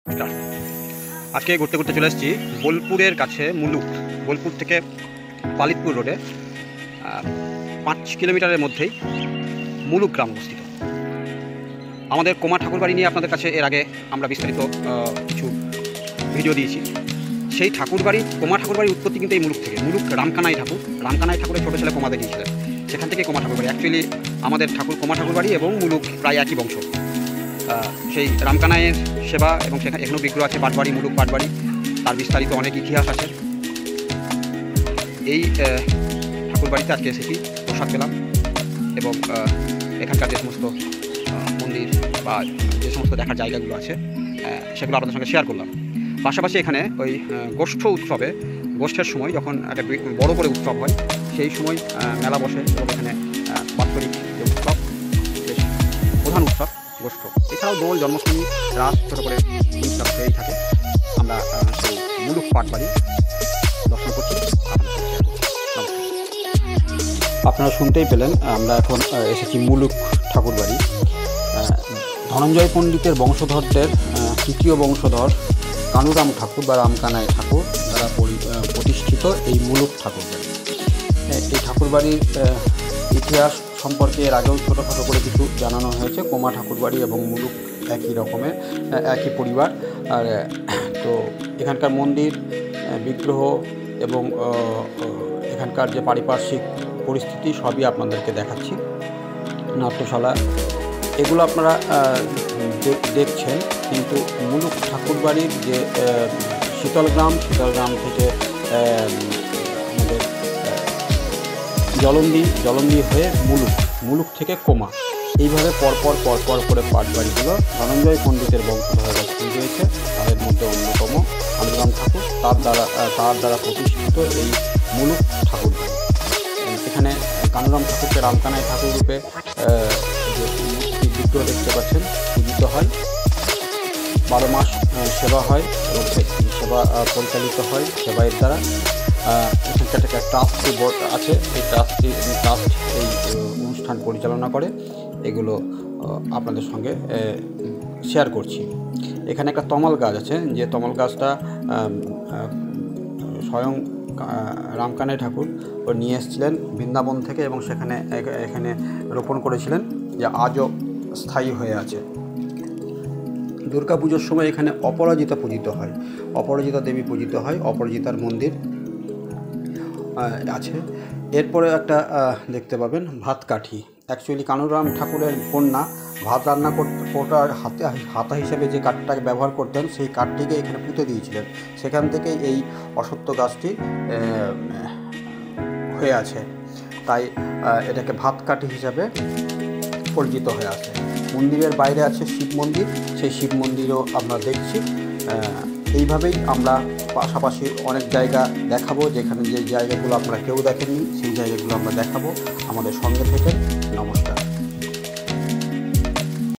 নমস্কার। আজকে ঘুরতে ঘুরতে চলে এসেছি বোলপুরের কাছে মুলুক। বোলপুর থেকে পালিতপুর রোডে 5 কিলোমিটারের মধ্যেই মুলুক গ্রাম অবস্থিত। আমাদের কোমা ঠাকুরবাড়ি নিয়ে আপনাদের কাছে এর আগে আমরা বিস্তারিত কিছু ভিডিও দিয়েছি। সেই ঠাকুরবাড়ি, কোমা ঠাকুরবাড়ির উৎপত্তি কিন্তু এই মুলুক থেকে। মুলুক রামকানাই ঠাকুরের ছোটো ছেলে কোমাতে গিয়েছিলেন, সেখান থেকে কোমা ঠাকুরবাড়ি। অ্যাকচুয়ালি আমাদের কোমা ঠাকুরবাড়ি এবং মুলুক প্রায় একই বংশ। সেই রামকানাইয়ের সেবা এবং সেখানে এখনও বিগ্রহ আছে, পাটবাড়ি, মুলুক পাটবাড়ি, তার বিস্তারিত অনেক ইতিহাস আছে। এই ঠাকুরবাড়িতে আজকে এসেছি, প্রসাদ পেলাম এবং এখানকার যে সমস্ত মন্দির বা যে সমস্ত দেখার জায়গাগুলো আছে সেগুলো আপনাদের সঙ্গে শেয়ার করলাম। পাশাপাশি এখানে ওই গোষ্ঠ উৎসবে, গোষ্ঠের সময় যখন একটা বড় করে উৎসব হয়, সেই সময় মেলা বসে এবং এখানে বাৎসরিক যে উৎসব, বেশ প্রধান উৎসব গোষ্ঠ। এছাড়াও দোল, জন্মাষ্টমী, রাস, ছোটো করে উৎসব হয়েই থাকে। আমরা সেই মুলুক পাটবাড়ি দর্শন করছি। আপনারা শুনতেই পেলেন, আমরা এখন এসেছি মুলুক ঠাকুরবাড়ি। ধনঞ্জয় পণ্ডিতের বংশধরদের তৃতীয় বংশধর কানুরাম ঠাকুর বা রামকানাই ঠাকুর দ্বারা প্রতিষ্ঠিত এই মুলুক ঠাকুরবাড়ি। এই ঠাকুরবাড়ির ইতিহাস সম্পর্কে এর আগেও ছোটোখাটো করে কিছু জানানো হয়েছে। কোমা ঠাকুরবাড়ি এবং মুলুক একই রকমের, একই পরিবার। আর তো এখানকার মন্দির, বিগ্রহ এবং এখানকার যে পারিপার্শ্বিক পরিস্থিতি সবই আপনাদেরকে দেখাচ্ছি। নাট্যশালা এগুলো আপনারা দেখছেন, কিন্তু মুলুক ঠাকুরবাড়ির যে শীতলগ্রাম থেকে আমাদের জলন্দি হয়ে মুলুক থেকে কোমা, এইভাবে পরপর করে পাটবাড়িগুলো ধনঞ্জয় পণ্ডিতের বংশধররা তৈরি হয়েছে। তাদের মধ্যে অন্যতম কানুরাম ঠাকুর, তার দ্বারা প্রতিষ্ঠিত এই মুলুক ঠাকুরবাড়ি। এখানে কানুরাম ঠাকুরকে রামকানাই ঠাকুর রূপে যে মূর্তি বিগ্রহ দেখতে পাচ্ছেন পূজিত হয়। 12 মাস সেবা হয় এবং সেবা পরিচালিত হয় সেবায়ের দ্বারা। এখানকার একটা ট্রাস্ট বোর্ড আছে, এই ট্রাস্ট এই অনুষ্ঠান পরিচালনা করে। এগুলো আপনাদের সঙ্গে শেয়ার করছি। এখানে একটা তমাল গাছ আছে, যে তমাল গাছটা স্বয়ং রামকানাই ঠাকুর নিয়ে এসেছিলেন বৃন্দাবন থেকে এবং এখানে রোপণ করেছিলেন, যে আজও স্থায়ী হয়ে আছে। দুর্গা পুজোর সময় এখানে অপরাজিতা পূজিত হয়, অপরাজিতা দেবী পূজিত হয়, অপরাজিতার মন্দির আছে। এরপরে একটা দেখতে পাবেন ভাতকাঠি। অ্যাকচুয়ালি কানুরাম ঠাকুরের কন্যা ভাত রান্না করার হাতা হিসেবে যে কাঠটাকে ব্যবহার করতেন, সেই কাঠটিকে এখানে পুঁতে দিয়েছিলেন। সেখান থেকে এই অশ্বত্থ গাছটি হয়ে আছে, তাই এটাকে ভাতকাঠি হিসাবে পরিচিত হয়ে আছে। মন্দিরের বাইরে আছে শিব মন্দির, সেই শিব মন্দিরও আমরা দেখছি। এইভাবেই আমরা পাশাপাশি অনেক জায়গা দেখাবো, যেখানে যে জায়গাগুলো আপনারা কেউ দেখেননি সেই জায়গাগুলো আমরা দেখাবো। আমাদের সঙ্গে থেকে নমস্কার।